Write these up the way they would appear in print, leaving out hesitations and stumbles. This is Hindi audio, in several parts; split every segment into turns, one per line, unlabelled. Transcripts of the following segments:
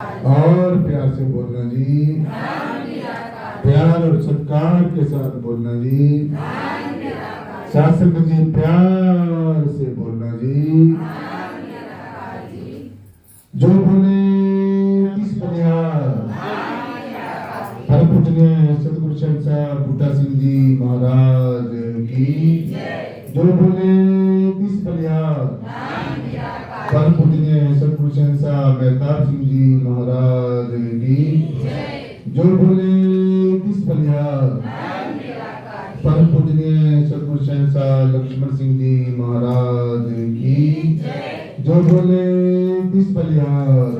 और प्यार से बोलना जी, प्यार और सत्कार के साथ बोलना जी, शासक जी प्यार से बोलना जी। जो बोले किस बलिहार परम पूजनीय सतगुरु शंकर बूटा सिंह जी महाराज की। जो बोले किस बलिहार परम पूजनीय सतगुरु शंकर मेहताब सिंह जी महाराज की। जो बोले किस बलिहार परम पूजनीय सतगुरु शंकर लक्ष्मण सिंह जी महाराज की। जो बोले किस बलिहार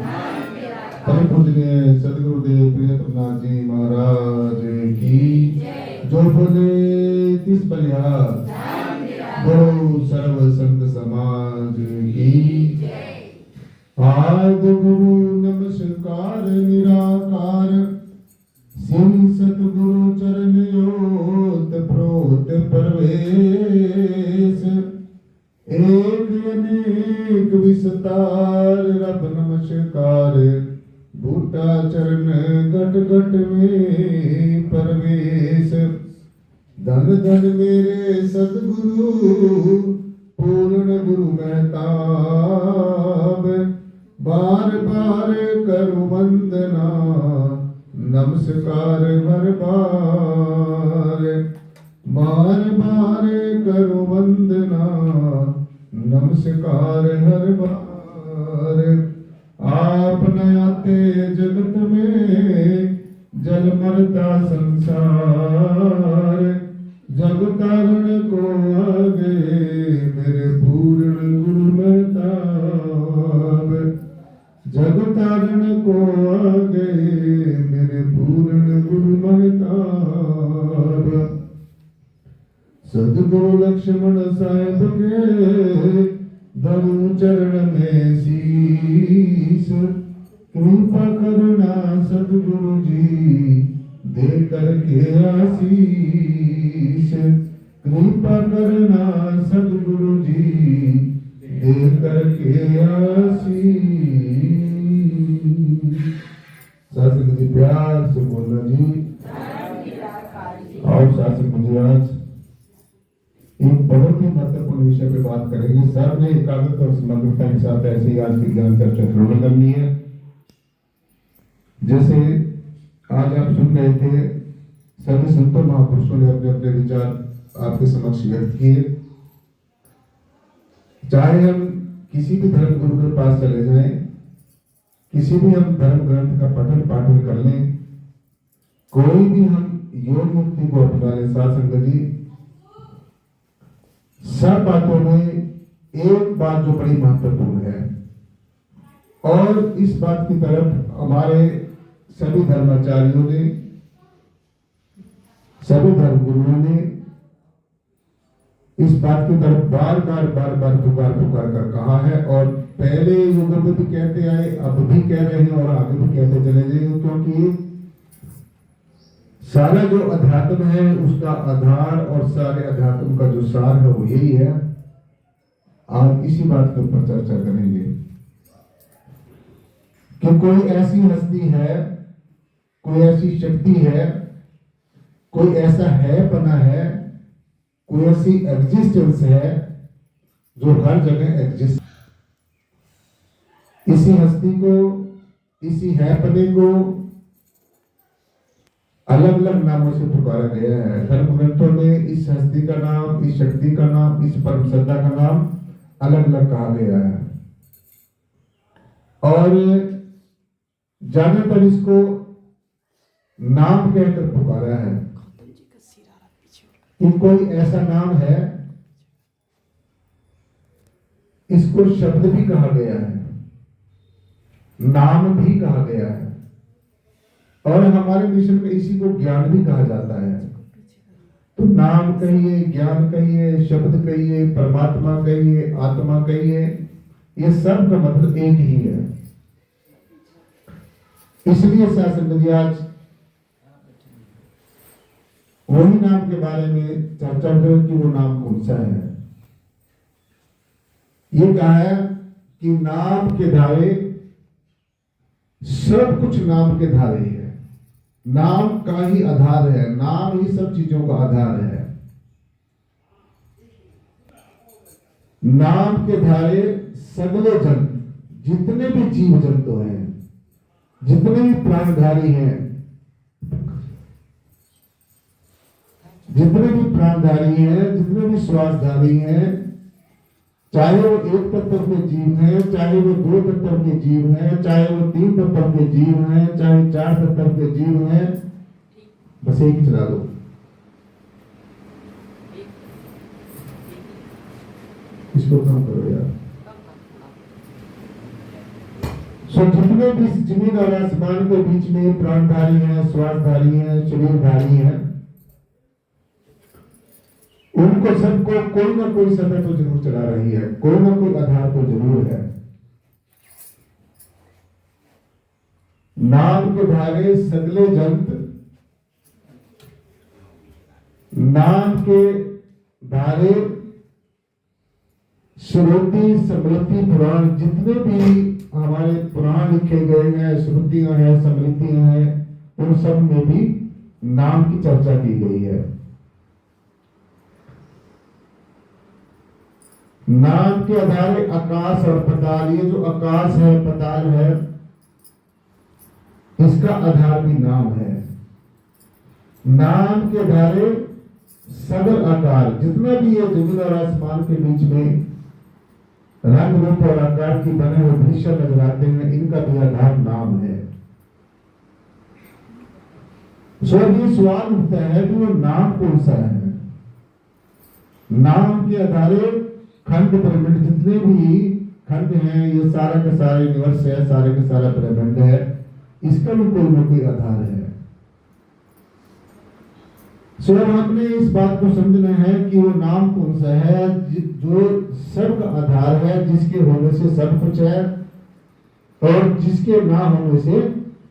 परम पूजनीय सतगुरुदेव प्रियतमनाथ जी महाराज की। जो बोले किस बलिहार गुरु सर्व संत समाज की। आदि गुरु नमस्कार निराकार सिंह सतगुरु चरण योत प्रोत प्रवेश। एक अनेक विस्तार रब नमस्कार बूटा चरण घट घट में प्रवेश। धन धन मेरे सतगुरु पूर्ण गुरु मेहताब। बार बार करूं वंदना नमस्कार हर बार। बार बार करूं वंदना नमस्कार हर बार। आप न आते जगत में जल मरता संसार। जग तारण को आगे मेरे पूर्ण गुरु मेहताब। जग तारण को आगे मेरे पूर्ण गुरु मेहताब। सदगुरु लक्ष्मण साहेब के धनु चरण में शीश। कृपा करना सदगुरु जी दे करके आशीष। कृपा करना सदगुरु जी दे करके आशीष। शासक जी प्यार से बोलना जी। और शासक जी आज एक बहुत ही महत्वपूर्ण विषय पे बात करेंगे। सर ने एकाग्रता और समग्रता के साथ ऐसे ही आज की ज्ञान चर्चा शुरू करनी है। जैसे आज आप सुन रहे थे सभी संतों महापुरुषों ने अपने अपने विचार आपके समक्ष व्यक्त किए। चाहे हम किसी भी धर्म गुरु के पास चले जाएं, किसी भी हम धर्म ग्रंथ का पठन पाठन कर लें, कोई भी हम योग मुक्ति को अपना लें, साधु जी सब बातों में एक बात जो बड़ी महत्वपूर्ण है और इस बात की तरफ हमारे सभी धर्माचार्यों ने, सभी धर्म गुरुओं ने इस बात की तरफ बार बार पुकार कर कहा है। और पहले युग में भी कहते आए, अब भी कह रहे हैं और आगे भी कहते चले जाएंगे, क्योंकि सारा जो अध्यात्म है उसका आधार और सारे अध्यात्म का जो सार है वो यही है। आज इसी बात के ऊपर चर्चा करेंगे कि कोई ऐसी हस्ती है, कोई ऐसी शक्ति है, कोई ऐसा है पना है, कोई ऐसी एग्जिस्टेंस है जो हर जगह एग्जिस्ट। इसी हस्ती को, इसी है पने को अलग अलग नामों से पुकारा गया है। धर्म ग्रंथों में इस हस्ती का नाम, इस शक्ति का नाम, इस परम सत्ता का नाम अलग अलग कहा गया है। और ज्यादातर इसको नाम कहकर पुकारा है कि कोई ऐसा नाम है। इसको शब्द भी कहा गया है, नाम भी कहा गया है, और हमारे मिशन में इसी को ज्ञान भी कहा जाता है। तो नाम कहिए, ज्ञान कहिए, शब्द कहिए, परमात्मा कहिए, आत्मा कहिए, ये सब का मतलब एक ही है। इसलिए शासन जी आज वही नाम के बारे में चर्चा करें कि वो नाम कौन सा है। ये कहा है कि नाम के धारे सब कुछ नाम के धारे है, नाम का ही आधार है, नाम ही सब चीजों का आधार है। नाम के धारे सगले जन, जितने भी जीव जंतु हैं, जितने भी प्राणधारी हैं, जितने भी प्राणधारी हैं, जितने भी श्वासधारी हैं, चाहे वो एक तत्व के जीव हैं, चाहे वो दो तत्व के जीव हैं, चाहे वो तीन तत्व के जीव हैं, चाहे चार तत्व के जीव हैं, बस एक ही चला दो। इसको कम करो यार। सो जितने भी जमीन और आसमान के बीच में प्राणधारी हैं, श्वासधारी हैं, शरीरधारी हैं, उनको सबको कोई ना कोई सतह तो जरूर चला रही है, कोई ना कोई आधार तो जरूर है। नाम के धारे सगले जंत, नाम के धारे श्रुति स्मृति पुराण, जितने भी हमारे पुराण लिखे गए हैं, श्रुतियां हैं, स्मृतियां हैं, उन सब में भी नाम की चर्चा की गई है। नाम के आधारे आकाश और पताल, ये जो आकाश है, पताल है, इसका आधार भी नाम है। नाम के आधारे सगल आकार, जितना भी ये जमीन और आसमान के बीच में रंग रूप और आकार की बने हुए दृश्य नजर आते हैं, इनका भी आधार नाम है। ये सवाल उठता है कि वो नाम कौन सा है। नाम के आधारे खंड ब्रह्मांड, जितने भी खंड हैं, ये सारा का सारा यूनिवर्स है, सारे का सारा ब्रह्मांड है, इसका भी कोई ना कोई आधार है। आपने इस बात को समझना है कि वो नाम कौन सा है जो सब का आधार है, जिसके होने से सब कुछ है और जिसके ना होने से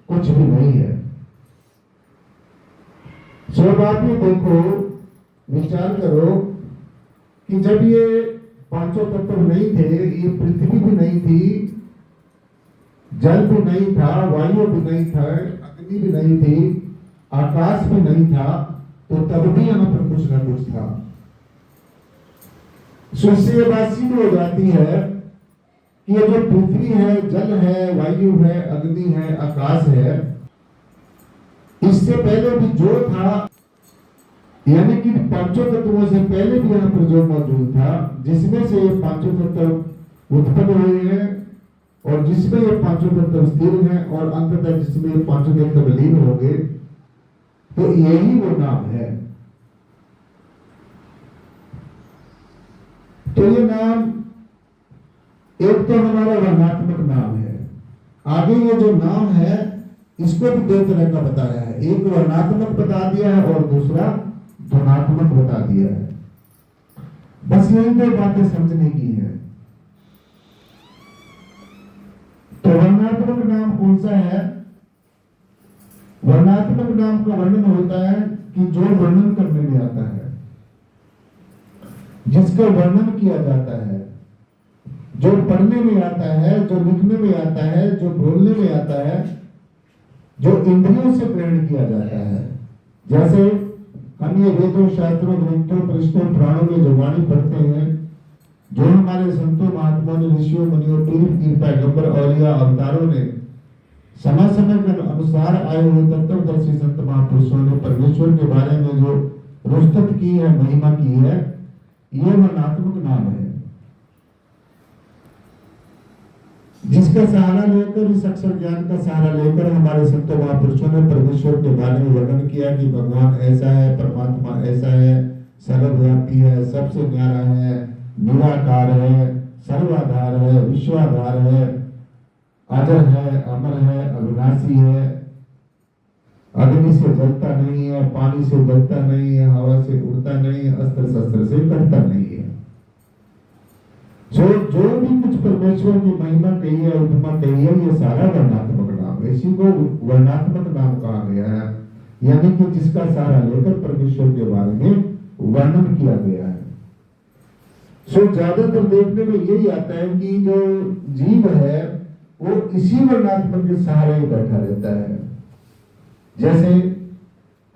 कुछ भी नहीं है। आप ये देखो, विचार करो कि जब ये पांचों तत्व नहीं थे, ये पृथ्वी भी नहीं थी, जल भी नहीं था, वायु भी नहीं था, अग्नि भी नहीं थी, आकाश भी नहीं था, तो तब भी यहां पर कुछ ना कुछ था। इससे ये बात सिद्ध हो जाती है कि ये जो पृथ्वी है, जल है, वायु है, अग्नि है, आकाश है, इससे पहले भी जो था, यानी कि पांचों तत्वों से पहले भी यहाँ पर जो मौजूद था, जिसमें से ये पांचों तत्व उत्पन्न हुए हैं और जिसमें ये पांचों तत्व स्थिर हैं और अंततः जिसमें ये पांचों तत्व विलीन हो गए, तो यही वो नाम है। तो ये नाम एक तो हमारा वर्णात्मक नाम है। आगे ये जो नाम है, इसको भी दो तरह का बताया है, एक वर्णात्मक बता दिया है और दूसरा ध्वनात्मक बता दिया है। बस यही दो बातें समझने की है। तो वर्णात्मक नाम कौन सा है? वर्णात्मक नाम का वर्णन होता है कि जो वर्णन करने में आता है, जिसका वर्णन किया जाता है, जो पढ़ने में आता है, जो लिखने में आता है, जो बोलने में आता है, जो इंद्रियों से ग्रहण किया जाता है। जैसे हम ये वेदों, शास्त्रों, ग्रंथों, परिष्ठों, पुराणों में जो वाणी पढ़ते हैं, जो हमारे संतों, महात्माओं ने, ऋषियों, मुनियों, पीर, पैगंबर, औलिया, अवतारों ने समय समय के अनुसार आए हुए तत्वदर्शी संत महापुरुषों ने परमेश्वर के बारे में जो रोस्तत की है, महिमा की है, ये वर्णात्मक नाम है, जिसका सहारा लेकर, इस अक्षर ज्ञान का सहारा लेकर हमारे संतों महापुरुषों ने परमेश्वर के बारे में वर्णन किया कि भगवान ऐसा है, परमात्मा ऐसा है, सर्वव्यापी है, सबसे न्यारा है, निराकार है, सर्वाधार है, विश्वाधार है, अजर है, अमर है, अविनाशी है, अग्नि से जलता नहीं है, पानी से जलता नहीं है, हवा से उड़ता नहीं है, अस्त्र शस्त्र से कटता नहीं है। जो भी कुछ परमेश्वर की महिमा कही है, उपमा कही है, ये सारा वर्णात्मक नाम है। इसी को वर्णात्मक नाम कहा गया है, यानी कि जिसका सहारा लेकर परमेश्वर के बारे में वर्णन किया गया है। ज्यादातर देखने में यही आता है कि जो जीव है वो इसी वर्णात्मक के सहारे ही बैठा रहता है। जैसे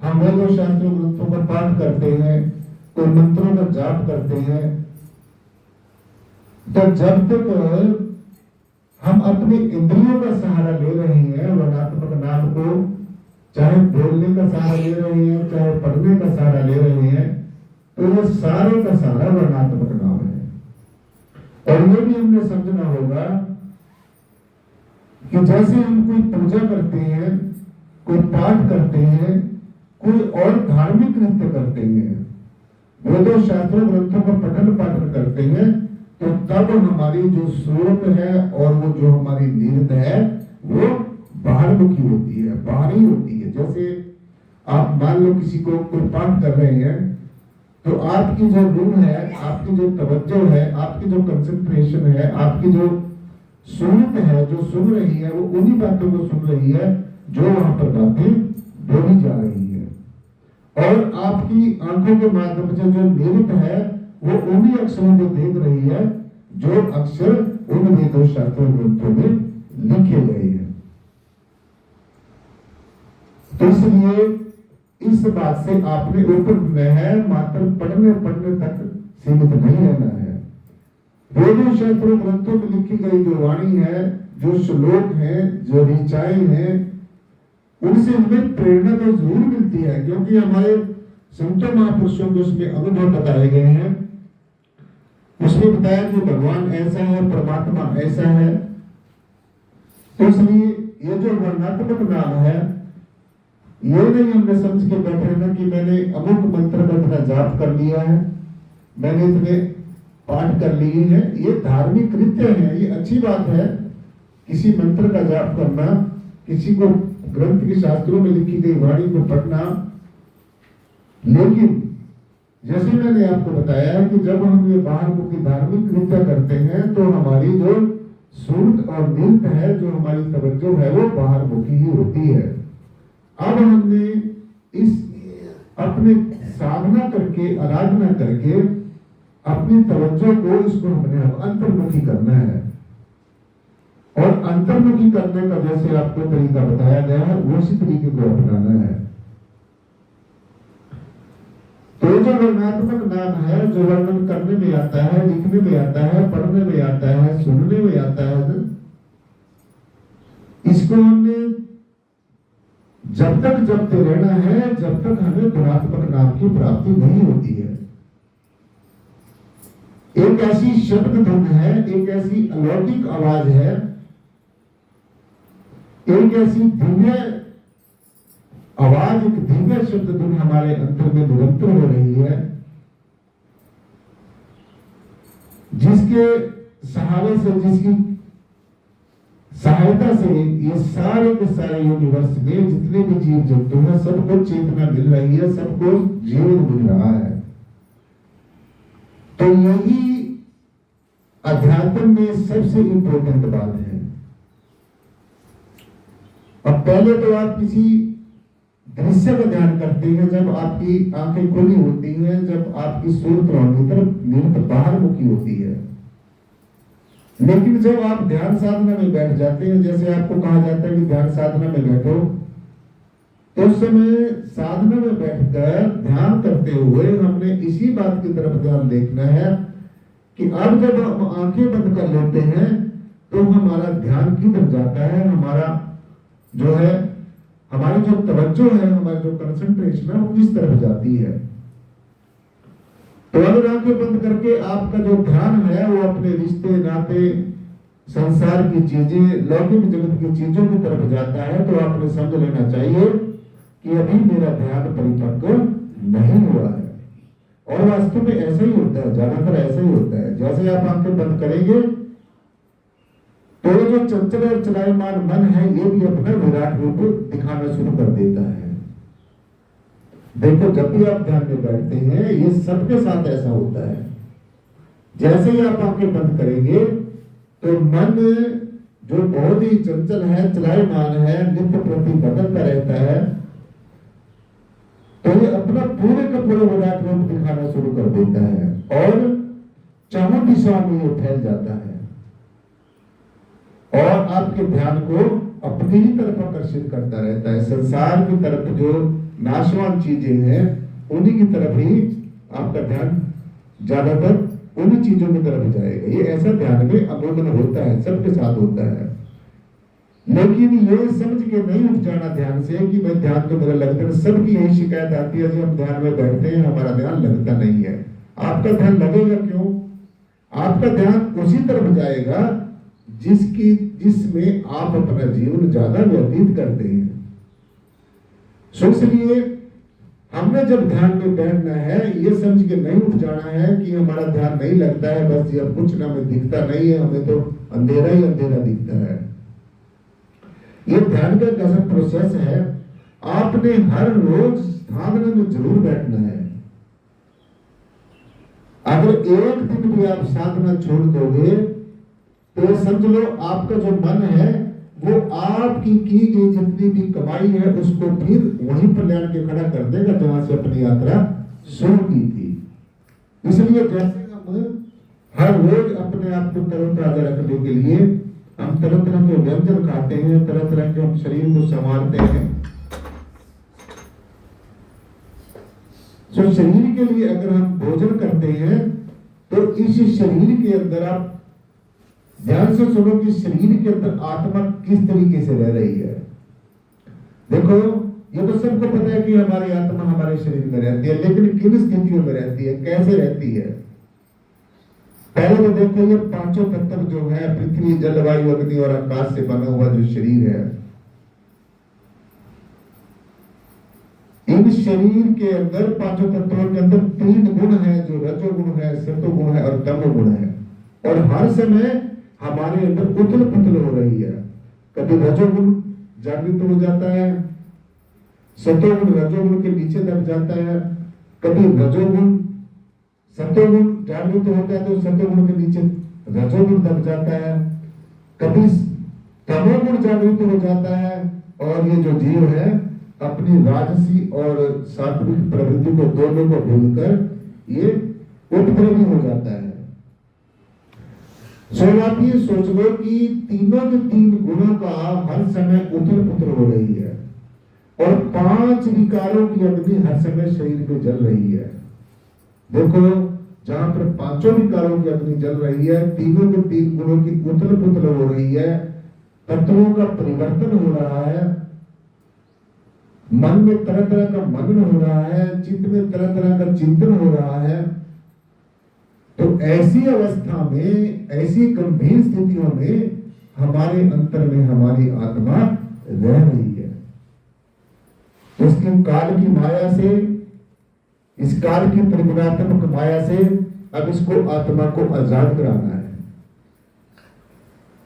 हम वेदों शास्त्रों ग्रंथों का पाठ करते हैं, कोई मंत्रों का जाप करते हैं, तो जब तक हम अपने इंद्रियों का सहारा ले रहे हैं वर्णात्मक नाम को, चाहे बोलने का सहारा ले रहे हैं, चाहे पढ़ने का सहारा ले रहे हैं, तो ये सारे का सारा वर्णात्मक नाम है। और ये भी हमने समझना होगा कि जैसे हम कोई पूजा करते हैं, कोई पाठ करते हैं, कोई और धार्मिक कृत्य करते हैं, वेदों शास्त्रों ग्रंथों का पठन पाठन करते हैं, तो तब हमारी जो सूरत है और वो जो हमारी नीयत है वो बाहरमुखी होती है, बाहरी होती है। जैसे आप मान लो किसी को कोई पाठ कर रहे हैं, तो आपकी जो रूह है, आपकी जो तवज्जो है, आपकी जो कंसंट्रेशन है, आपकी जो सूरत है, जो सुन रही है, वो उन्हीं बातों को सुन रही है जो वहां पर बातें बोली जा रही है। और आपकी आंखों के माध्यम से जो नीयत है वो उन्हीं अक्षरों को देख रही है जो अक्षर उन वेदों शास्त्रों ग्रंथों में लिखे गए हैं। तो इसलिए इस बात से आपने ऊपर में है मात्र पढ़ने तक सीमित नहीं रहना है। वेदों शास्त्रों ग्रंथों में लिखी गई जो वाणी है, जो श्लोक है, जो ऋचाएं हैं, उनसे हमें प्रेरणा तो जरूर मिलती है, क्योंकि हमारे संतों महापुरुषों के उसमें अनुभव बताए गए हैं। उसमें बताया कि भगवान ऐसा है, परमात्मा ऐसा है। तो इसलिए ये जो वर्णात्मक नाम है, ये नहीं हमने समझ के बैठे रहना कि मैंने अमुक मंत्र का इतना जाप कर लिया है, मैंने इतने पाठ कर लिए हैं। ये धार्मिक कृत्य है, ये अच्छी बात है किसी मंत्र का जाप करना, किसी को ग्रंथ के शास्त्रों में लिखी गई वाणी को पढ़ना। लेकिन जैसे मैंने आपको बताया कि जब हम ये बाहरमुखी धार्मिक कृत्य करते हैं, तो हमारी जो सूरत और नीयत है, जो हमारी तवज्जो है, वो बाहरमुखी ही होती है। अब हमने इस अपने साधना करके, आराधना करके अपनी तवज्जो को, इसको हमने अंतर्मुखी करना है। और अंतर्मुखी करने का जैसे आपको तरीका बताया गया है, उसी तरीके को अपनाना है। तो जो वर्णात्मक नाम है, जो वर्णन करने में आता है, लिखने में आता है, पढ़ने में आता है, सुनने में आता है, इसको हमने जब तक जपते रहना है, जब तक हमें गुणात्मक नाम की प्राप्ति नहीं होती है। एक ऐसी शब्द धुन है, एक ऐसी अलौकिक आवाज है, एक ऐसी दिव्य आवाज, एक दिव्य शब्द धुन हमारे अंतर में निरंतर हो रही है, जिसके सहारे से, जिसकी सहायता से ये सारे के सारे यूनिवर्स में जितने भी जीव जंतु हैं, सबको चेतना मिल रही है, सबको जीवन मिल रहा है। तो यही अध्यात्म में सबसे इंपॉर्टेंट बात है। अब पहले तो आप किसी दृश्य का ध्यान करते हैं, जब आपकी आंखें खुली होती हैं, जब आपकी सूरत रोशनी तरफ नीयत बाहर मुखी होती है। लेकिन जब आप ध्यान साधना में बैठ जाते हैं, जैसे आपको कहा जाता है कि ध्यान साधना में बैठो, तो उस समय साधना में बैठकर ध्यान करते हुए हमने इसी बात की तरफ ध्यान देखना है कि अब जब हम आंखें बंद कर लेते हैं तो हमारा ध्यान किधर जाता है, हमारा जो है, हमारी जो तवज्जो है, हमारी जो कंसंट्रेशन है, वो किस तरफ जाती है। तो अगर आंखें बंद करके आपका जो ध्यान है वो अपने रिश्ते नाते, संसार की चीजें, लौकिक जगत की चीजों की तरफ जाता है, तो आपने समझ लेना चाहिए कि अभी मेरा ध्यान परिपक्व नहीं हुआ है। और वास्तव में ऐसा ही होता है, ज्यादातर ऐसा ही होता है। जैसे आप आंखें बंद करेंगे तो जो चंचल और चलायमान मन है, ये भी अपना विराट रूप दिखाना शुरू कर देता है। देखो, जब भी आप ध्यान में बैठते हैं, ये सबके साथ ऐसा होता है। जैसे ही आप आंखें बंद करेंगे तो मन जो बहुत ही चंचल है, चलायमान है, नित्य प्रति बदलता रहता है, तो ये अपना पूरे का पूरा विराट रूप दिखाना शुरू कर देता है और चारों दिशाओं में ये फैल जाता है। और आपके ध्यान को अपनी ही तरफ आकर्षित करता रहता है। संसार की तरफ जो नाशवान चीजें हैं उन्हीं की तरफ ही आपका ध्यान ज्यादातर उन्हीं चीजों की तरफ जाएगा। ये ऐसा ध्यान में अवलोकन होता है, सबके साथ होता है। लेकिन ये समझ के नहीं उठ जाना ध्यान से कि भाई ध्यान तो मेरा लगता है। सबकी यही शिकायत आती है, जब हम ध्यान में बैठते हैं हमारा ध्यान लगता नहीं है। आपका ध्यान लगेगा क्यों? आपका ध्यान उसी तरफ जाएगा जिसमें आप अपना जीवन ज्यादा व्यतीत करते हैं। सो इसलिए हमने जब ध्यान में बैठना है, ये समझ के नहीं उठ जाना है कि हमारा ध्यान नहीं लगता है, बस ये कुछ ना हमें दिखता नहीं है, हमें तो अंधेरा ही अंधेरा दिखता है। ये ध्यान का कैसा प्रोसेस है, आपने हर रोज साधना में जरूर बैठना है। अगर एक दिन भी आप साधना छोड़ दोगे तो समझ लो आपका जो मन है वो आपकी की गई जितनी भी कमाई है उसको फिर वहीं पर ले के खड़ा कर देगा जहां से अपनी यात्रा शुरू की थी। इसलिए जैसे हम हर रोज अपने आप को तरोताजा रखने के लिए हम तरह तरह के व्यंजन खाते हैं, तरह तरह के हम शरीर को संवारते हैं। तो शरीर के लिए अगर हम भोजन करते हैं तो इस शरीर के अंदर आप ध्यान से सुनो कि शरीर के अंदर आत्मा किस तरीके से रह रही है। देखो ये तो सबको पता है कि हमारी आत्मा हमारे शरीर में रहती है, लेकिन किन स्थितियों में रहती है, कैसे रहती है। पहले तो देखो ये पांचों तत्व जो है, पृथ्वी, जल, वायु, अग्नि और आकाश से बना हुआ जो शरीर है, इन शरीर के अंदर पांचों तत्वों के अंदर तीन गुण है, जो रजोगुण है, सतोगुण है और तमोगुण है। और हर समय हमारे अंदर उथल पुथल हो रही है। कभी रजोगुण जागृत हो जाता है, सतोगुण रजोगुण के नीचे दब जाता है, कभी रजोगुण सतोगुण जागृत होता है तो सतोगुण के नीचे रजोगुण दब जाता है, कभी तमोगुण जागृत हो जाता है और ये जो जीव है अपनी राजसी और सात्विक प्रवृत्ति को दोनों को भूलकर ये उपद्रवी हो जाता है। सो आप ये सोच लो कि तीनों के तीन गुणों का हर समय उथल पुथल हो रही है और पांच विकारों की अग्नि हर समय शरीर पे जल रही है। देखो जहां पर पांचों विकारों की अग्नि जल रही है, तीनों के तीन गुणों की उथल पुथल हो रही है, तत्वों का परिवर्तन हो रहा है, मन में तरह तरह का मग्न हो रहा है, चित्त में तरह तरह का चिंतन हो रहा है। तो ऐसी अवस्था में, ऐसी गंभीर स्थितियों में हमारे अंतर में हमारी आत्मा रह रही है। उसकी काल की माया से, इस काल की त्रिगुणात्मक माया से अब इसको आत्मा को आजाद कराना है।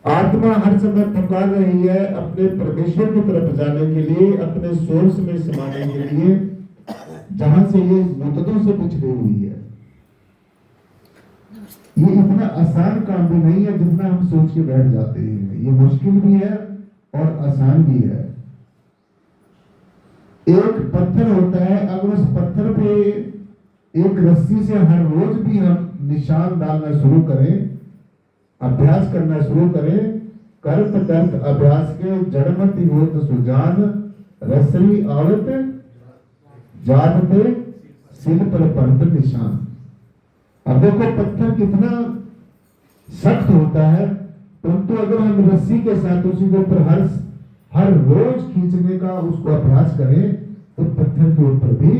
आत्मा हर समय पुकार रही है अपने परमेश्वर की तरफ जाने के लिए, अपने सोर्स में समाने के लिए, जहां से ये मुद्दों से पिछड़ी हुई है। ये इतना आसान काम भी नहीं है जितना हम सोच के बैठ जाते हैं। ये मुश्किल भी है और आसान भी है। एक पत्थर होता है, अगर उस पत्थर पे एक रस्सी से हर रोज भी हम निशान डालना शुरू करें, अभ्यास करना शुरू करें, करत करत अभ्यास के जड़मति होत सुजान, रसरी आवत जाते सिल पर परत निशान। अब देखो पत्थर कितना सख्त होता है, परंतु अगर हम रस्सी के साथ उसी के ऊपर हर रोज खींचने का उसको अभ्यास करें तो पत्थर के ऊपर भी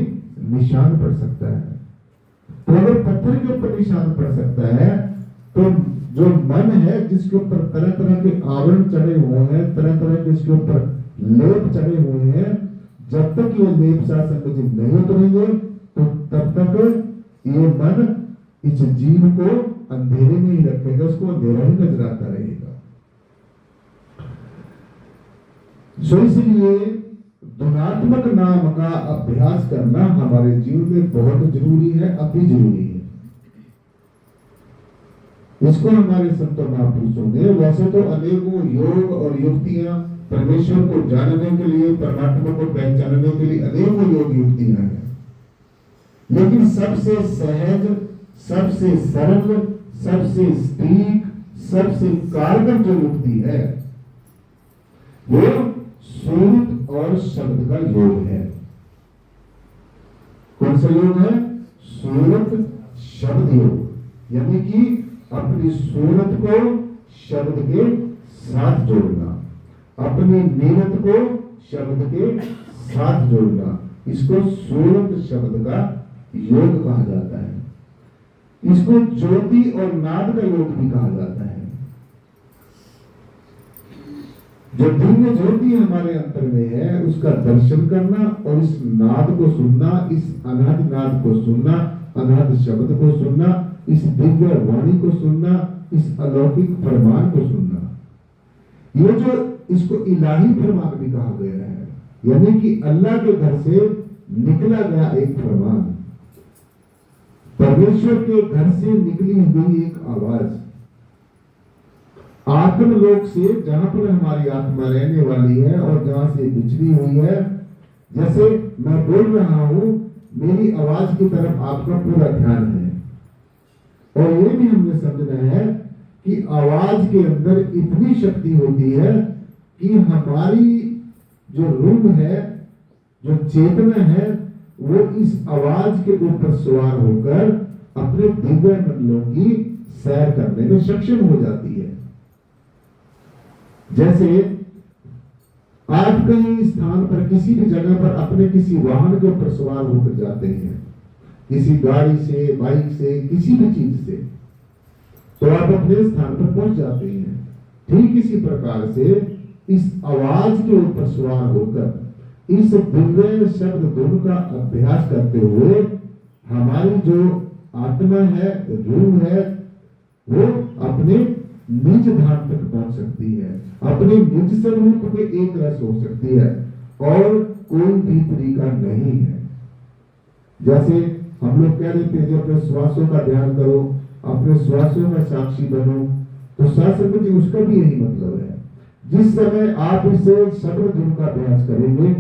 निशान पड़ सकता है। तो अगर पत्थर के ऊपर निशान पड़ सकता है तो जो मन है जिसके ऊपर तरह तरह के आवरण चढ़े हुए हैं, तरह तरह के इसके ऊपर लेप चढ़े हुए हैं, जब तक ये लेप शासन में नहीं उतरेंगे तो तब तक ये मन इस जीव को अंधेरे में ही रखेगा, उसको अंधेरा ही नजर आता रहेगा। सो इसलिए गुणात्मक नाम का अभ्यास करना हमारे जीवन में बहुत जरूरी है, अति जरूरी है। इसको हमारे संत महापुरुषों ने, वैसे तो अनेकों योग और युक्तियां परमेश्वर को जानने के लिए, परमात्मा को पहचानने के लिए अनेकों योग युक्तियां हैं, लेकिन सबसे सहज, सबसे सरल, सबसे सटीक, सबसे कारगर जो युक्ति है वो सूरत और शब्द का योग है। कौन सा योग है? सूरत शब्द योग, यानी कि अपनी सूरत को शब्द के साथ जोड़ना, अपनी नीयत को शब्द के साथ जोड़ना, इसको सूरत शब्द का योग कहा जाता है। इसको ज्योति और नाद का योग भी कहा जाता है। जो दिव्य ज्योति हमारे अंतर में है उसका दर्शन करना और इस नाद को सुनना, इस अनाद नाद को सुनना, अनाद शब्द को सुनना, इस दिव्य वाणी को सुनना, इस अलौकिक फरमान को सुनना, ये जो इसको इलाही फरमान भी कहा गया है, यानी कि अल्लाह के घर से निकला गया एक फरमान, परमेश्वर के घर से निकली हुई एक आवाज, आत्मलोक से जहां पर हमारी आत्मा रहने वाली है और जहां से बिछड़ी हुई है। जैसे मैं बोल रहा हूं, मेरी आवाज की तरफ आपका पूरा ध्यान है और ये भी हमने समझना है कि आवाज के अंदर इतनी शक्ति होती है कि हमारी जो रूह है, जो चेतना है, वो इस आवाज के ऊपर सवार होकर अपने दिव्य मंडलों की सैर करने में सक्षम हो जाती है। जैसे आप कहीं स्थान पर किसी भी जगह पर अपने किसी वाहन के ऊपर सवार होकर जाते हैं, किसी गाड़ी से, बाइक से, किसी भी चीज से, तो आप अपने स्थान पर पहुंच जाते हैं। ठीक इसी प्रकार से इस आवाज के ऊपर सवार होकर इस दिव्य शब्द धुन का अभ्यास करते हुए हमारी जो आत्मा है, रूह है, वो अपने निज धाम तक पहुंच सकती है, अपने निज स्वरूप में एक रस हो सकती है और कोई भी तरीका नहीं है। जैसे हम लोग कह देते हैं, अपने श्वासों का ध्यान करो, अपने श्वासों का साक्षी बनो, तो शास्त्र में उसका भी यही मतलब है। जिस समय आप इसे शब्द धुन का अभ्यास करेंगे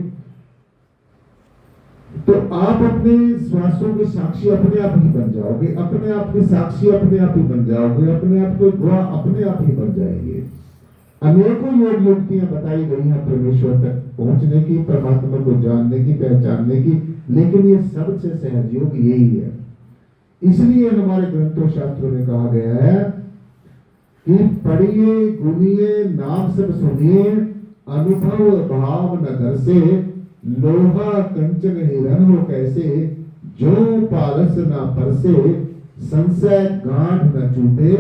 तो आप अपने श्वासों के साक्षी अपने आप ही बन जाओगे, अपने आप के साक्षी अपने आप ही बन जाओगे, अपने आप के गवाह अपने आप ही बन जाएंगे। अनेकों योग युक्तियां बताई गई हैं परमेश्वर तक पहुंचने की, परमात्मा को जानने की, पहचानने की, लेकिन ये सबसे सहज योग यही है। इसलिए हमारे ग्रंथों शास्त्रों में कहा गया है कि पढ़िए, गुनिए, नाम सब सुनिए, अनुभव भाव न घर से, लोहा कंचन हिरन हो कैसे, जो पारस ना परसे, संशय गांठ न छूटे,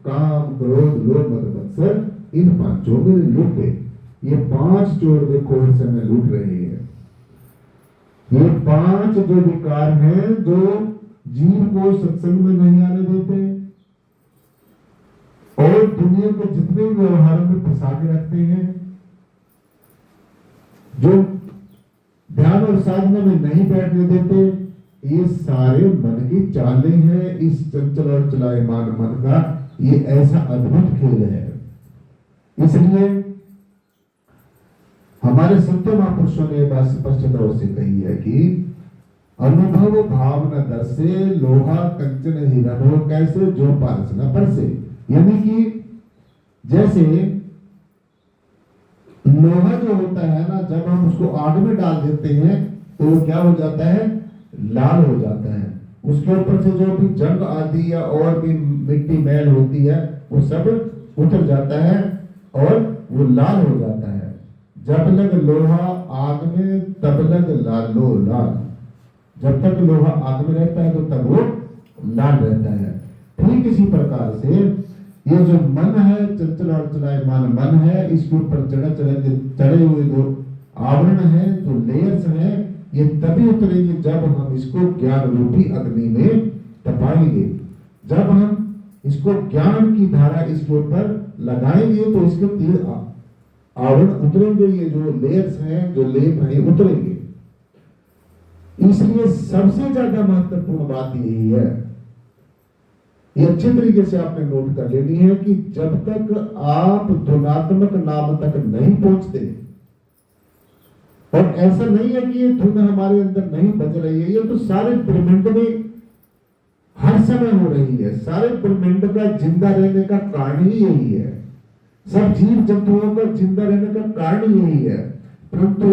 काम क्रोध लोभ मद मत्सर, इन पांचों में लूटे। ये 5 चोर देखो हर समय लूट रहे हैं। ये 5 जो विकार हैं जो जीव को सत्संग में नहीं आने देते और दुनिया के जितने व्यवहारों में फंसा के रखते हैं, जो ध्यान और साधना में नहीं बैठने देते, ये सारे मन की चालें हैं। इस चंचल और चलायमान मन का ये ऐसा अद्भुत खेल है। इसलिए हमारे सत्य महापुरुषों ने बात स्पष्ट तौर से कही है कि अनुभव भाव न दर से, लोहा कंचन हीरा हो कैसे, जो पारस न परसे। यानी कि जैसे लोहा जो होता है ना, जब हम उसको आग में डाल देते हैं तो वो क्या हो जाता है, लाल हो जाता है। उसके ऊपर से जो भी जंग आदि या और भी मिट्टी मैल होती है वो सब उतर जाता है और वो लाल हो जाता है। जब लग लोहा आग में तब लग लालो लाल। जब तक लोहा आग में रहता है तो तब वो लाल रहता है। ठीक इसी प्रकार से ये जो मन है, चंचल और चलायमान मन है, इसके ऊपर चढ़े हुए जो आवरण है, जो लेयर्स हैं, ये तभी उतरेंगे जब हम इसको ज्ञान रूपी अग्नि में तपाएंगे। जब हम इसको ज्ञान की धारा इसके ऊपर लगाएंगे तो इसके तीर आवरण उतरेंगे, ये जो लेयर्स हैं, जो लेप हैं, उतरेंगे। इसलिए सबसे ज्यादा महत्वपूर्ण बात यही है, ये अच्छे तरीके से आपने नोट कर लेनी है कि जब तक आप धुनात्मक नाम तक नहीं पहुंचते, और ऐसा नहीं है कि ये धुन हमारे अंदर नहीं बज रही है, ये तो सारे ब्रह्मांड में हर समय हो रही है। सारे ब्रह्मांड का जिंदा रहने का कारण ही यही है, सब जीव जंतुओं का जिंदा रहने का कारण यही है। परंतु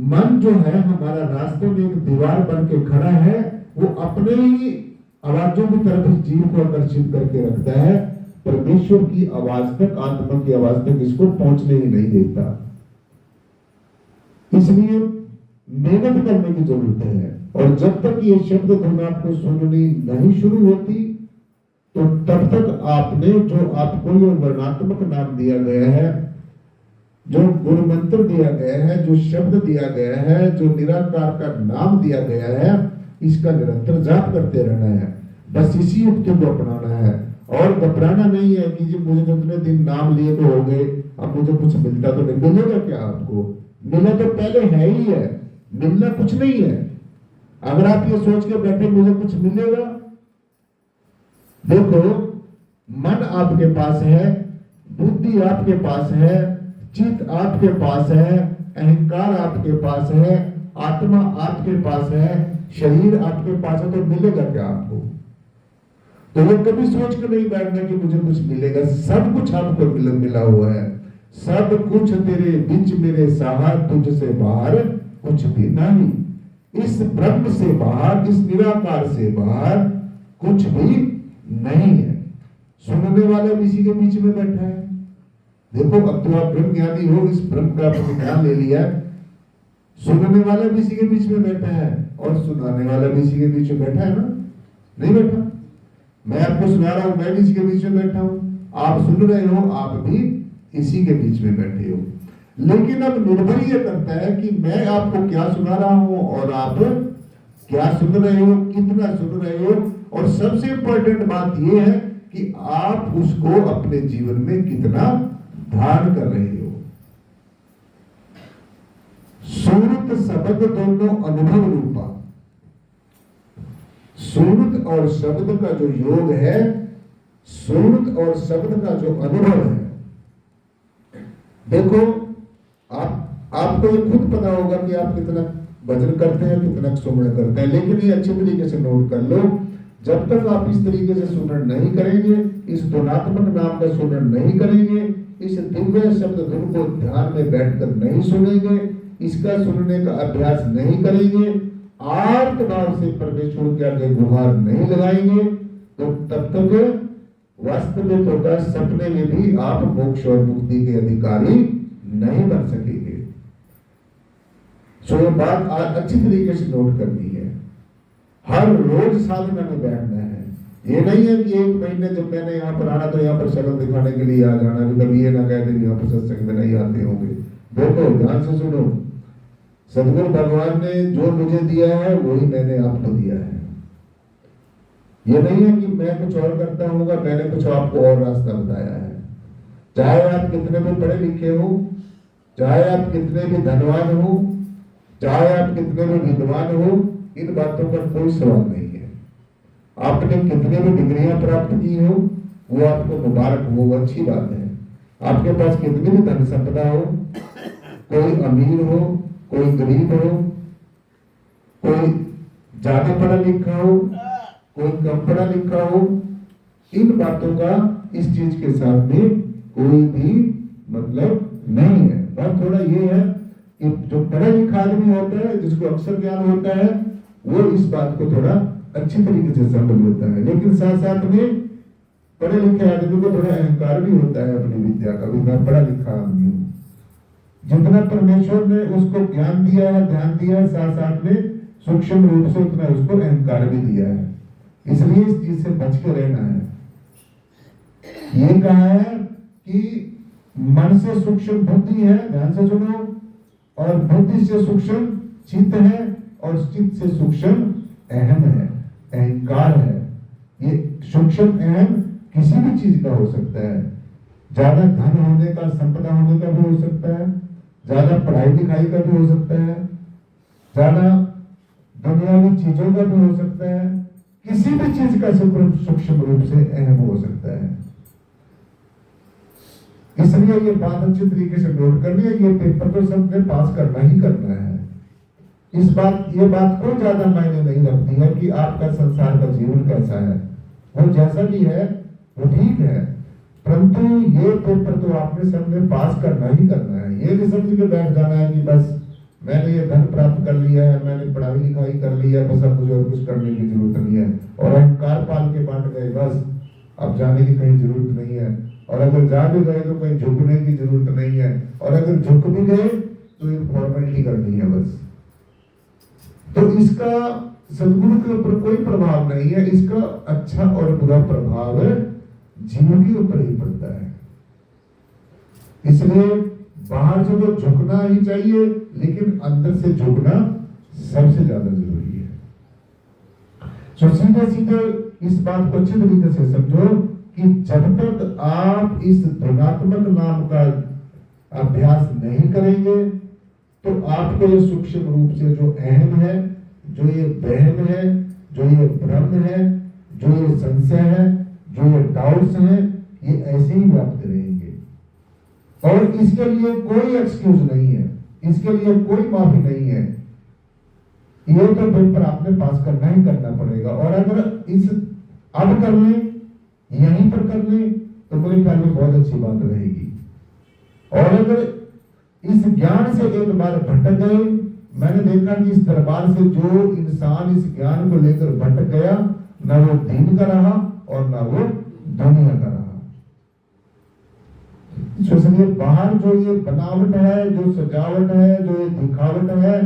मन जो है हमारा रास्ते में एक दीवार बन के खड़ा है, वो अपने ही आवाजों की तरफ इस जीव को आकर्षित करके रखता है, परमेश्वर की आवाज तक, आत्मा की आवाज तक इसको पहुंचने ही नहीं देता। इसलिए मेहनत करने की जरूरत है, और जब तक ये शब्द धुन आपको सुननी नहीं शुरू होती, तो तब तक आपने जो आपको ये वर्णात्मक नाम दिया गया है, जो गुरु मंत्र दिया गया है, जो शब्द दिया गया है, जो निराकार का नाम दिया गया है, इसका निरंतर जाप करते रहना है। बस इसी युक्ति को अपनाना है, और घबराना नहीं है कि जी मुझे कितने दिन नाम लिए तो हो गए, अब मुझे कुछ मिलता तो नहीं। मिलेगा क्या आपको? मिला तो पहले है ही है, मिलना कुछ नहीं है। अगर आप ये सोच के बैठे मुझे कुछ मिलेगा, देखो मन आपके पास है, बुद्धि आपके पास है, चित्त आपके पास है, अहंकार आपके पास है, आत्मा आपके पास है, शरीर आपके पास है, तो मिलेगा क्या आपको? तो वो कभी सोच कर नहीं बैठना कि मुझे कुछ मिलेगा। सब कुछ आपको मिला हुआ है, सब कुछ तेरे बीच मेरे सहार, तुझसे बाहर कुछ भी नहीं। इस ब्रह्म से बाहर, इस निराकार से बाहर कुछ भी नहीं है। सुनने वाला भी इसी के बीच में बैठा है। देखो अब तो आप ब्रह्म ज्ञानी हो, इस ब्रह्म का आपने ज्ञान ले लिया, सुनने वाला भी इसी के बीच में बैठा है, और सुनाने वाला भी इसी के बीच में बैठा है ना? नहीं बैठा? मैं आपको सुना रहा हूं, मैं भी इसी के बीच में बैठा हूं, आप सुन रहे हो, आप भी इसी के बीच में बैठे हो। लेकिन अब निर्भर यह करता है कि मैं आपको क्या सुना रहा हूं और आप क्या सुन रहे हो, कितना सुन रहे हो, और सबसे इंपॉर्टेंट बात यह है कि आप उसको अपने जीवन में कितना धारण कर रहे हो। सुरत शब्द दोनों अनुभव रूपा। सुरत और शब्द का जो योग है, सुरत और शब्द का जो अनुभव है, देखो आपको ये खुद पता होगा कि आप कितना भजन करते हैं, कितना सुमरण करते हैं, लेकिन ये अच्छे तरीके से नोट कर लो, जब तक आप इस तरीके से सुमरण नहीं करेंगे, इस धुनात्मक नाम का सुमरण नहीं करेंगे, इस दिव्य शब्द धुन को ध्यान में बैठकर नहीं सुनेंगे, इसका सुनने का अभ्यास नहीं करेंगे, आर्त भाव से परमेश्वर के आगे गुहार नहीं लगाएंगे, तो तब तक वास्तविक होगा सपने में भी आप मोक्ष और मुक्ति के अधिकारी नहीं बन सकेंगे। सो ये बात आज अच्छी तरीके से नोट करनी है। हर रोज साधना में बैठना है। ये नहीं है कि एक महीने जब मैंने यहाँ पर आना तो यहाँ पर शक्ल दिखाने के लिए आ जाना, कभी ये ना कहते यहाँ पर सत्संग में नहीं आते होंगे। देखो ध्यान से सुनो, सदगुरु भगवान ने जो मुझे दिया है वही मैंने आपको दिया है। ये नहीं है कि मैं कुछ और करता हूँगा, मैंने कुछ आपको और रास्ता बताया है। चाहे आप कितने भी पढ़े लिखे हो, चाहे आप कितने भी धनवान हो, चाहे आप कितने भी विद्वान हो, इन बातों पर कोई सवाल नहीं है। आपने कितने भी डिग्रियां प्राप्त की हो, वो आपको मुबारक हो, वो अच्छी बात है। आपके पास कितनी भी धन संपदा हो, कोई अमीर हो, कोई गरीब हो, कोई ज्यादा पढ़ा लिखा हो, कोई कम पढ़ा लिखा हो, इन बातों का इस चीज के साथ में कोई भी मतलब नहीं है। बात थोड़ा ये है कि जो पढ़ा लिखा आदमी होता है, जिसको अक्षर ज्ञान होता है, वो इस बात को थोड़ा अच्छी तरीके से समझ लेता है। लेकिन साथ साथ में पढ़े लिखे आदमी को थोड़ा अहंकार भी होता है अपनी विद्या का, भी मैं पढ़ा लिखा आदमी हूँ। जितना परमेश्वर ने उसको ज्ञान दिया है, ध्यान दिया है, साथ साथ में सूक्ष्म रूप से उतना उसको अहंकार भी दिया है। इसलिए इस चीज से बच के रहना है। ये कहा है कि मन से सूक्ष्म बुद्धि है, ध्यान से सुनो, और बुद्धि से सूक्ष्म चित्त है, और चित्त से सूक्ष्म अहम है, अहंकार है। ये सूक्ष्म अहम किसी भी चीज का हो सकता है। ज्यादा धन होने का, संपदा होने का भी हो सकता है, ज्यादा पढ़ाई लिखाई का भी हो सकता है, ज्यादा दुनियावी चीजों का भी हो सकता है, किसी भी चीज का सूक्ष्म रूप से अहम हो सकता है। इसलिए ये बात अच्छी तरीके से नोट करनी है कि ये पेपर तो सबने पास करना ही करना है। ये बात कोई ज्यादा मायने नहीं रखती है कि आपका संसार का जीवन कैसा है। वो जैसा भी है वो ठीक है, परंतु ये पेपर तो आपने सबने पास करना ही करना है। ये नहीं समझ के बैठ जाना है कि बस मैंने ये धन प्राप्त कर लिया है, मैंने पढ़ाई लिखाई कर ली है, बस अब मुझे और कुछ करने की जरूरत नहीं है, और अहंकार पाल के बांट गए, बस अब जाने की कहीं जरूरत नहीं है, और अगर जा भी गए तो कहीं झुकने की जरूरत नहीं है, और अगर झुक भी गए तो एक फॉर्मेलिटी करनी है बस। तो इसका सदगुरु के ऊपर कोई प्रभाव नहीं है, इसका अच्छा और बुरा प्रभाव जीवन के ऊपर ही पड़ता है। इसलिए बाहर से तो झुकना ही चाहिए, लेकिन अंदर से झुकना सबसे ज्यादा जरूरी है। तो सीधे सीधे इस बात को अच्छी तरीके से समझो कि जब तक आप इस धनात्मक नाम का अभ्यास नहीं करेंगे तो आपको ये सूक्ष्म रूप से जो अहम है, जो ये वहम है, जो ये भ्रम है, जो ये संशय है, जो ये डाउट्स हैं, ये ऐसे ही व्याप्त रहेंगे और इसके लिए कोई एक्सक्यूज नहीं है, इसके लिए कोई माफी नहीं है। ये तो पेपर आपने पास करना ही करना पड़ेगा, और अगर इस अब कर लें, यहीं पर कर लें, तो मेरे ख्याल में बहुत अच्छी बात रहेगी। और अगर इस ज्ञान से एक बार भटक गए, मैंने देखा कि इस दरबार से जो इंसान इस ज्ञान को लेकर भटक गया, ना वो दीन का रहा और ना वो दुनिया का रहा। इसलिए बाहर जो ये बनावट है, जो सजावट है, जो ये दिखावट है,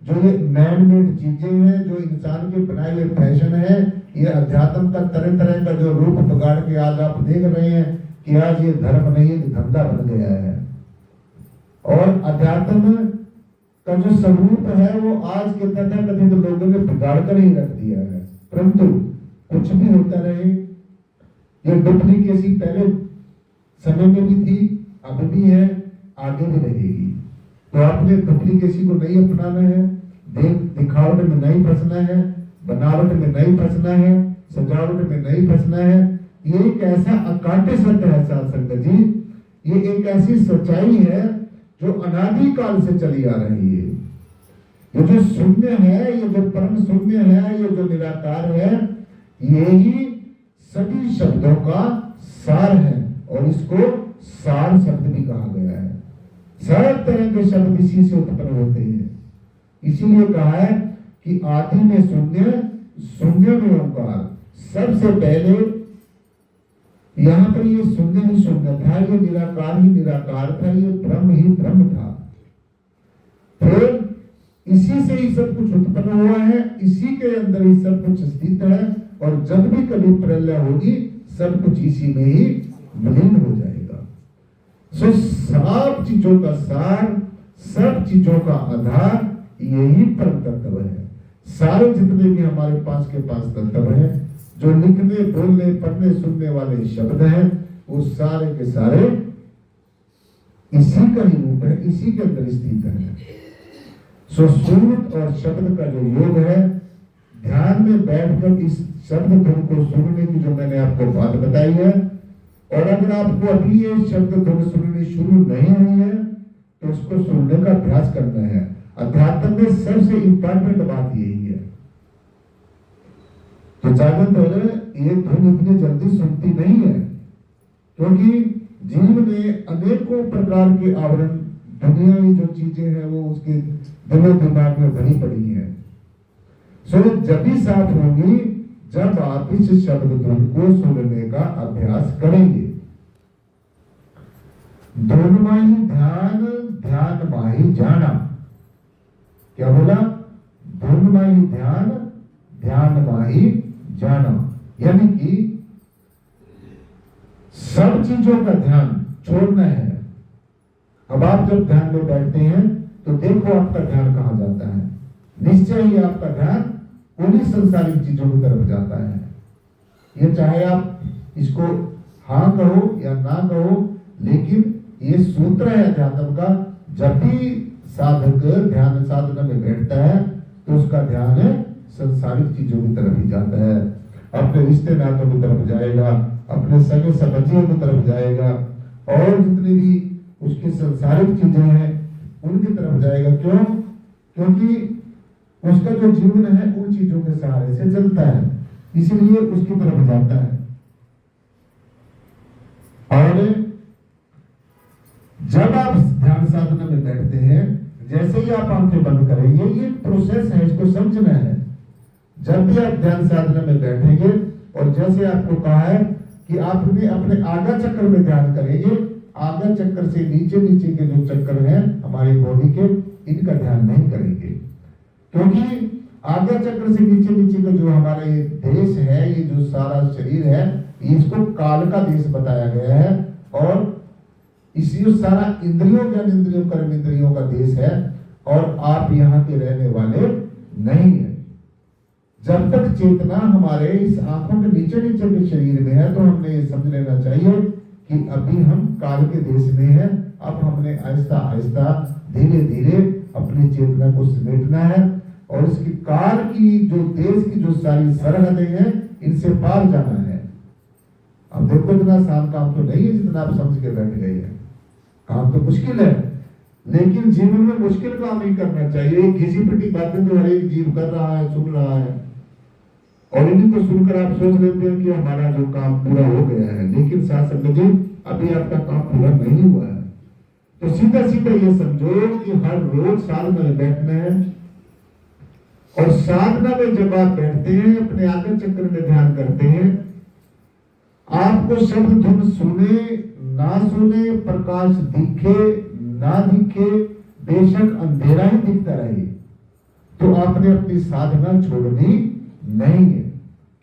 जो ये मैन मेड चीजें हैं, जो इंसान के बनाए हुए फैशन है, ये अध्यात्म का तरह तरह का जो रूप बिगाड़ के आज आप देख रहे हैं कि आज ये धर्म नहीं, एक धंधा बन गया है। और अध्यात्म का जो स्वरूप है वो आज के तथाकथित लोगों ने बिगाड़ कर ही रख दिया है। परंतु कुछ भी होता रहे, ये डुप्लीकेसी पहले समय में भी थी, अब भी है, आगे भी रहेगी। तो आपने डुप्लीकेसी को नहीं अपनाना है, दिखावट में नहीं फंसना है, बनावट में नहीं फंसना है, सजावट में नहीं फंसना है। ये एक ऐसा अकाट्य सत्य है साथ संगत जी, ये एक ऐसी सच्चाई है जो अनादि काल से चली आ रही है। ये जो शून्य है, ये जो परम शून्य है, ये जो निराकार है, यही सभी शब्दों का सार है, और इसको सार शब्द भी कहा गया है। सारे तरह के शब्द इसी से उत्पन्न होते हैं। इसीलिए कहा है कि आदि में शून्य, शून्य में ओंकार। सबसे पहले यहाँ पर ये शून्य ही शून्य था, ये निराकार ही निराकार था, ये ब्रह्म ही ब्रह्म था। फिर इसी से ही सब कुछ उत्पन्न हुआ है, इसी के अंदर ही सब कुछ स्थित है, और जब भी कभी प्रलय होगी सब कुछ इसी में ही विलीन हो जाएगा। सो सब चीजों का सार, सब चीजों का आधार यही परम तत्व है। सारे जितने भी हमारे पास तत्व है, जो लिखने, बोलने, पढ़ने, सुनने वाले शब्द हैं, वो सारे के सारे इसी का ही रूप है, इसी के अंदर स्थित है। सो सूरत और शब्द का जो योग है, ध्यान में बैठकर इस शब्द धुन को सुनने की जो मैंने आपको बात बताई है, और अगर आपको अभी ये शब्द धुन सुननी शुरू नहीं हुई है तो उसको सुनने का अभ्यास करना है। अध्यात्म में सबसे इंपॉर्टेंट बात यही है। तो ज्यादातर ये धुन इतनी जल्दी सुनती नहीं है, क्योंकि जीव में अनेकों प्रकार के आवरण, दुनियावी जो चीजें हैं वो उसके दिलो दिमाग में भरी पड़ी है। सो जब भी साफ होगी जब आप इस शब्द धुन को सुनने का अभ्यास करेंगे। धुन माही ध्यान, ध्यान माही जाना। क्या बोला? धुन माही ध्यान, ध्यान माही जाना। यानी कि सब चीजों का ध्यान छोड़ना है। अब आप जब ध्यान में बैठते हैं तो देखो आपका ध्यान कहां जाता है। निश्चय ही आपका ध्यान उन्हीं संसारिक चीजों की तरफ जाता है। ये चाहे आप इसको हाँ कहो या ना कहो, लेकिन ये सूत्र है अध्यात्म का। जब भी साधक ध्यान साधना में बैठता है तो उसका ध्यान संसारिक चीजों की तरफ ही जाता है। अपने रिश्ते नातों की तरफ जाएगा, अपने सगे संबंधियों की तरफ जाएगा, और जितनी भी उसकी संसारिक चीजें हैं उनकी तरफ जाएगा। क्यों? क्योंकि उसका जो जीवन है उन चीजों के सहारे से चलता है, इसलिए उसकी तरफ जाता है। और जब आप ध्यान साधना में बैठते हैं, जैसे ही आप आंखें बंद करेंगे, ये प्रोसेस है, इसको समझना है। जब भी आप ध्यान साधना में बैठेंगे और जैसे आपको कहा है कि आपने अपने आगा चक्र में ध्यान करेंगे, आगा चक्र से नीचे नीचे के जो चक्र हैं हमारी बॉडी के, इनका ध्यान नहीं करेंगे, क्योंकि आगा चक्र से नीचे नीचे का जो हमारा ये देश है, ये जो सारा शरीर है, इसको काल का देश बताया गया है और इसी सारा इंद्रियों ज्ञान इंद्रियों कर्म इंद्रियों का देश है और आप यहाँ के रहने वाले नहीं है। जब तक चेतना हमारे इस आंखों के नीचे नीचे के शरीर में है, तो हमने ये समझ लेना चाहिए कि अभी हम काल के देश में हैं। अब हमने आहिस्ता आहिस्ता धीरे धीरे अपनी चेतना को समेटना है और इसकी काल की जो देश की जो सारी सरहदें हैं, इनसे पार जाना है। अब देखो, इतना आसान काम तो नहीं है जितना आप समझ के बैठ गए हैं। काम तो मुश्किल है, लेकिन जीवन में मुश्किल काम ही करना चाहिए। घिसी पिटी बातें तो हर एक जीव कर रहा है, सुन रहा है, और इन्हीं को सुनकर आप सोच लेते हैं कि हमारा जो काम पूरा हो गया है, लेकिन साथ समझिए अभी आपका काम पूरा नहीं हुआ है। तो सीधा सीधा ये समझो कि हर रोज साधना में बैठना है और साधना में जब आप बैठते हैं, अपने आगे चक्र में ध्यान करते हैं, आपको शब्द धुन सुने ना सुने, प्रकाश दिखे ना दिखे, बेशक अंधेरा ही दिखता रहे, तो आपने अपनी साधना छोड़नी नहीं है।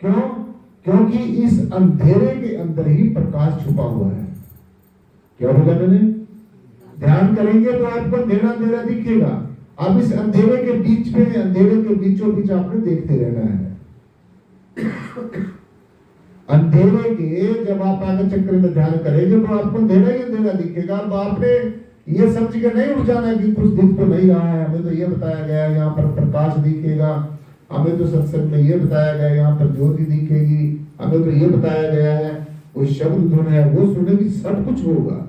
क्यों? क्योंकि इस अंधेरे के अंदर ही प्रकाश छुपा हुआ है। क्या बोला मैंने? ध्यान करेंगे तो आपको अंधेरा अंधेरा दिखेगा। अब इस अंधेरे के बीच में, अंधेरे के बीचों बीच आपने देखते रहना है। अंधेरे के जब आप आगे चक्र में ध्यान करेंगे तो आपको अंधेरा ही अंधेरा दिखेगा। अब आपने ये समझ के नहीं उठ जाना कि कुछ दिख तो नहीं रहा है, हमें तो ये बताया गया यहाँ पर प्रकाश दिखेगा, हमें तो सत्संग में ये बताया गया यहाँ पर ज्योति दिखेगी, हमें तो ये बताया गया है, वो शब्द धुन है वो सुनेगी, सब कुछ होगा।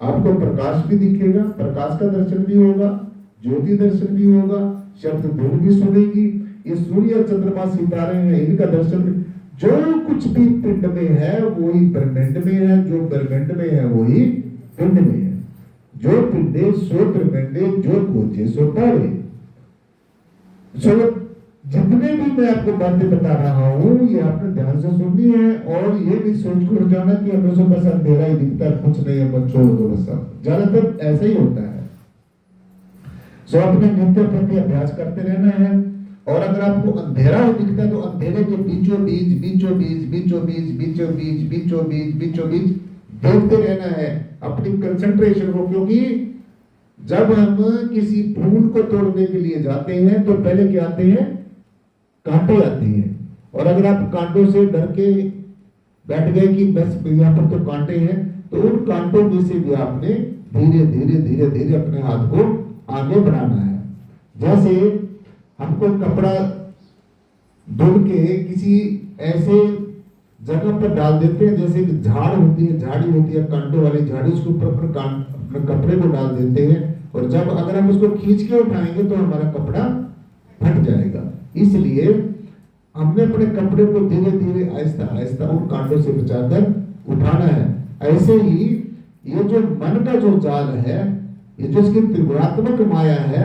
आपको प्रकाश भी दिखेगा, प्रकाश का दर्शन भी होगा, ज्योति दर्शन भी होगा, शब्द धुन भी सुनेगी, ये सूर्य चंद्रमा सितारे हैं इनका दर्शन भी। जो कुछ भी पिंड में है वही ब्रह्मांड में है, जो ब्रह्मांड में है वही पिंड में है। जो पिंडे सो ब्रह्मांडे, जो खोजे सो पावे। जितने भी मैं आपको बातें बता रहा हूँ, ये आपने ध्यान से सुननी है और ये भी सोच कर जाना कि हमें तो बस अंधेरा ही दिखता है, कुछ नहीं है, बस छोड़ दो बस। ज्यादातर ऐसा ही होता है। सो अपने नित्य प्रति अभ्यास करते रहना है और अगर आपको अंधेरा हो दिखता है तो अंधेरे के बीचों बीच बीचों बीच बीचों बीच बीचों बीच बीचों बीच बीचों बीच देखते रहना है अपनी कंसंट्रेशन को। क्योंकि जब हम किसी फूल को तोड़ने के लिए जाते हैं तो पहले क्या आते हैं? कांटे आते हैं। और अगर आप कांटों से डर के बैठ गए कि बस यहाँ पर तो कांटे हैं, तो उन कांटों में से भी आपने धीरे धीरे धीरे धीरे अपने हाथ को आगे बढ़ाना है। जैसे हमको कपड़ा धुल के किसी ऐसे जगह पर डाल देते हैं, जैसे झाड़ होती है, झाड़ी होती है, कांटों वाली झाड़ी, उसके ऊपर अपने कपड़े को डाल देते हैं और जब अगर हम उसको खींच के उठाएंगे तो हमारा कपड़ा फट जाएगा। इसलिए हमने अपने कपड़े को धीरे धीरे आहिस्ता आहिस्ता उन कांटों से बचाकर उठाना है। ऐसे ही ये जो मन का जो जाल है, ये जो इसकी त्रिगुणात्मक माया है,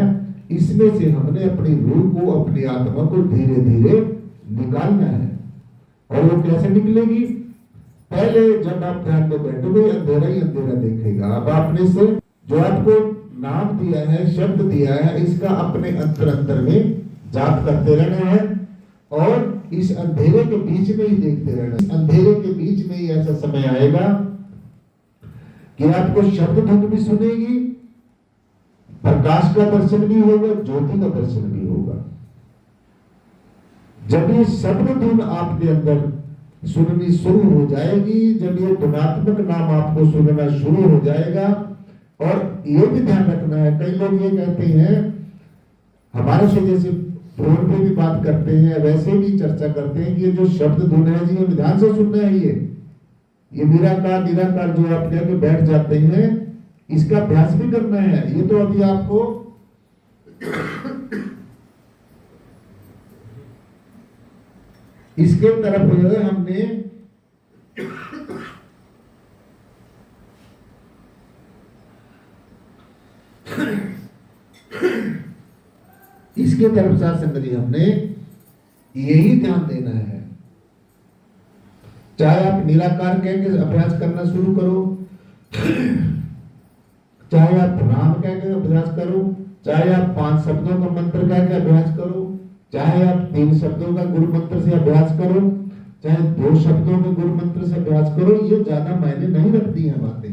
इसमें से हमने अपनी रूह को, अपनी आत्मा को धीरे धीरे निकालना है। और वो कैसे निकलेगी? पहले जब आप ध्यान में बैठोगे अंधेरा ही अंधेरा देखेगा। अब आपने से जो आपको नाम दिया है, शब्द दिया है, इसका अपने अंतर अंतर में जाप करते रहना है और इस अंधेरे के बीच में ही देखते रहना है। अंधेरे के बीच में ही ऐसा समय आएगा कि आपको शब्द धुन भी सुनेगी, प्रकाश का दर्शन भी होगा, ज्योति का दर्शन भी होगा। जब ये शब्द धुन आपके अंदर सुननी शुरू हो जाएगी, जब ये गुणात्मक नाम आपको सुनना शुरू हो जाएगा, और ये भी ध्यान रखना है, कई लोग ये कहते हैं हमारे से जैसे फोन पे भी बात करते हैं वैसे भी चर्चा करते हैं कि ये जो शब्द धुन है जी, हमें ध्यान से सुनना है। ये निराकार निराकार जो अपने आगे बैठ जाते हैं, इसका अभ्यास भी करना है। ये तो अभी आपको इसके तरफ हमने इसके तरफ साथ संगत जी हमने यही ध्यान देना है। चाहे आप निराकार कह के अभ्यास करना शुरू करो, चाहे आप राम कह के अभ्यास करो, चाहे आप 5 शब्दों का मंत्र कह के अभ्यास करो, चाहे आप 3 शब्दों का गुरु मंत्र से अभ्यास करो, चाहे 2 शब्दों के गुरु मंत्र से अभ्यास करो, ये ज्यादा मायने नहीं रखती है बातें,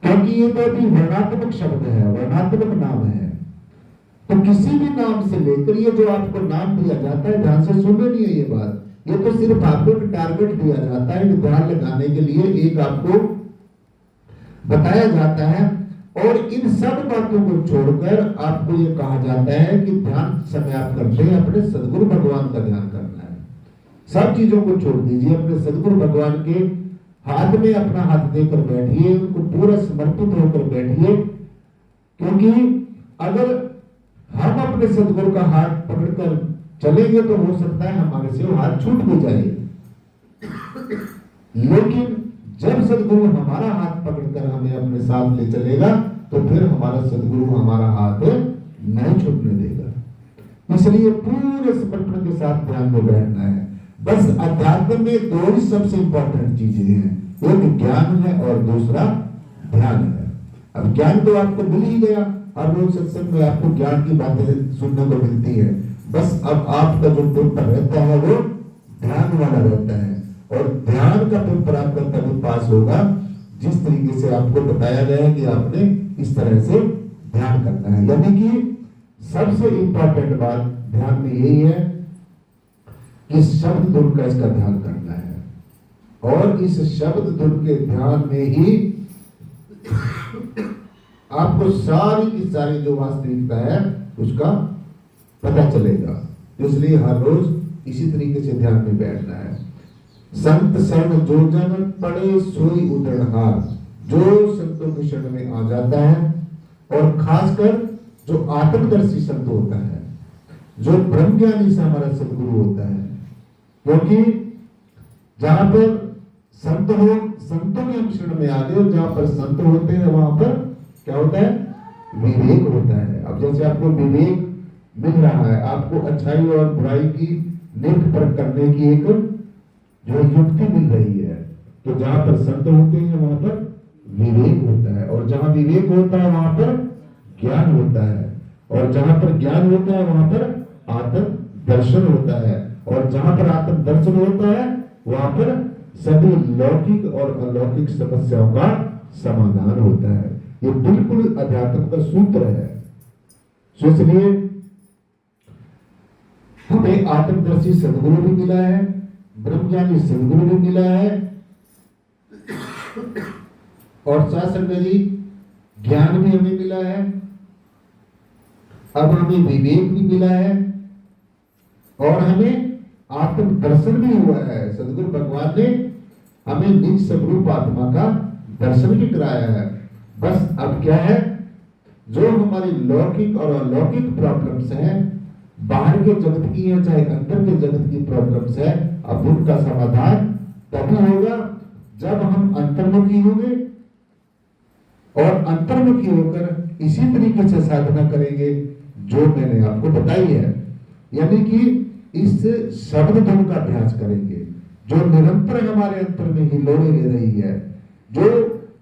क्योंकि ये तो अभी वर्णात्मक शब्द है, वर्णात्मक नाम है। तो किसी भी नाम से लेकर ये जो आपको नाम दिया जाता है, ध्यान से सुन रही है ये बात, ये तो सिर्फ आपको एक टारगेट दिया जाता है, ध्यान लगाने के लिए एक आपको बताया जाता है, और इन सब बातों को छोड़कर आपको ये कहा जाता है कि ध्यान समय आप करते हैं अपने सदगुरु भगवान का ध्यान करना है। सब चीजों को छोड़ दीजिए, अपने सदगुरु भगवान के हाथ में अपना हाथ देकर बैठिए, उनको पूरा समर्पित होकर बैठिए, क्योंकि अगर हम अपने सदगुरु का हाथ पकड़कर चलेंगे तो हो सकता है हमारे से वो हाथ छूट भी जाए, लेकिन जब सदगुरु हमारा हाथ पकड़कर हमें अपने साथ ले चलेगा तो फिर हमारा सदगुरु हमारा हाथ नहीं छूटने देगा। इसलिए पूरे समर्पण के साथ ध्यान में बैठना है। बस अध्यात्म में 2 ही सबसे इंपॉर्टेंट चीजें हैं, एक ज्ञान है और दूसरा ध्यान है। अब ज्ञान तो आपको मिल ही गया, हर रोज सत्संग में आपको ज्ञान की बातें सुनने को मिलती है, बस अब आपका जो पेपर रहता है वो ध्यान वाला रहता है, और ध्यान का पेपर आपका तभी पास होगा जिस तरीके से आपको बताया गया है कि आपने इस तरह से ध्यान करना है। यानी कि सबसे इंपॉर्टेंट बात ध्यान में यही है कि शब्द धुन का इसका ध्यान करना है, और इस शब्द धुन के ध्यान में ही आपको सारी की सारी जो वास्तविकता है उसका पता चलेगा। इसलिए हर रोज इसी तरीके से ध्यान में बैठना है। संत शरण जो जन पड़े सोई उतरणहार, जो संतों के शरण में आ जाता है, और खासकर जो आत्मदर्शी संत होता है, जो ब्रह्मज्ञानी से हमारा सदगुरु होता है, क्योंकि जहां पर संत हो, संतों के हम शरण में आ गए, और जहां पर संत होते हैं वहां पर क्या होता है, विवेक होता है। अब जैसे आपको विवेक मिल रहा है, आपको अच्छाई और बुराई की निर्क परख करने की एक जो युक्ति मिल रही है, तो जहां पर संत होते हैं वहां पर विवेक होता है, और जहां विवेक होता है वहां पर ज्ञान होता है, और जहां पर ज्ञान होता है वहां पर आत्म दर्शन होता है, और जहां पर आत्म दर्शन होता है वहां पर सभी लौकिक और अलौकिक समस्याओं का समाधान होता है। ये बिल्कुल अध्यात्म का सूत्र है। इसलिए हमें आत्मदर्शी सदगुरु भी मिला है, ब्रह्मज्ञानी सदगुरु भी मिला है, और शास्त्र जी ज्ञान भी हमें मिला है, अब हमें विवेक भी मिला है, और हमें आत्म दर्शन भी हुआ है। सदगुरु भगवान ने हमें निज स्वरूप आत्मा का दर्शन भी कराया है। बस अब क्या है, जो हमारी लौकिक और अलौकिक प्रॉब्लम्स हैं, बाहर के जगत की है चाहे अंदर के जगत की प्रॉब्लम्स है, अब उनका समाधान तभी होगा जब हम अंतर्मुखी होंगे, और अंतर्मुखी होकर इसी तरीके से साधना करेंगे जो मैंने आपको बताई है। यानी कि इस शब्द धुन का अभ्यास करेंगे जो निरंतर हमारे अंतर में हिलोरे ले रही है, जो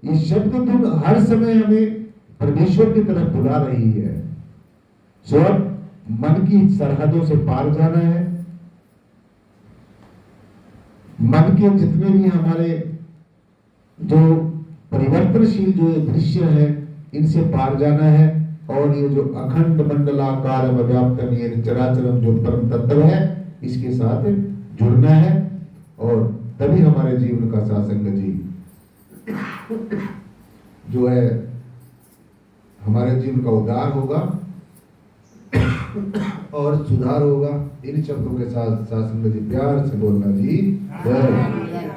ये शब्द धुन हर समय हमें परमेश्वर की तरफ बुला रही है। सो मन की सरहदों से पार जाना है, मन के जितने भी हमारे जो परिवर्तनशील जो दृश्य है इनसे पार जाना है, और ये जो अखंड मंडलाकार व्याप्तम ये चराचरम जो परम तत्व है इसके साथ जुड़ना है, और तभी हमारे जीवन का सत्संग जी जो है हमारे जीवन का उद्धार होगा और सुधार होगा। इन शब्दों के साथ सत्संग जी प्यार से बोलना जी जय।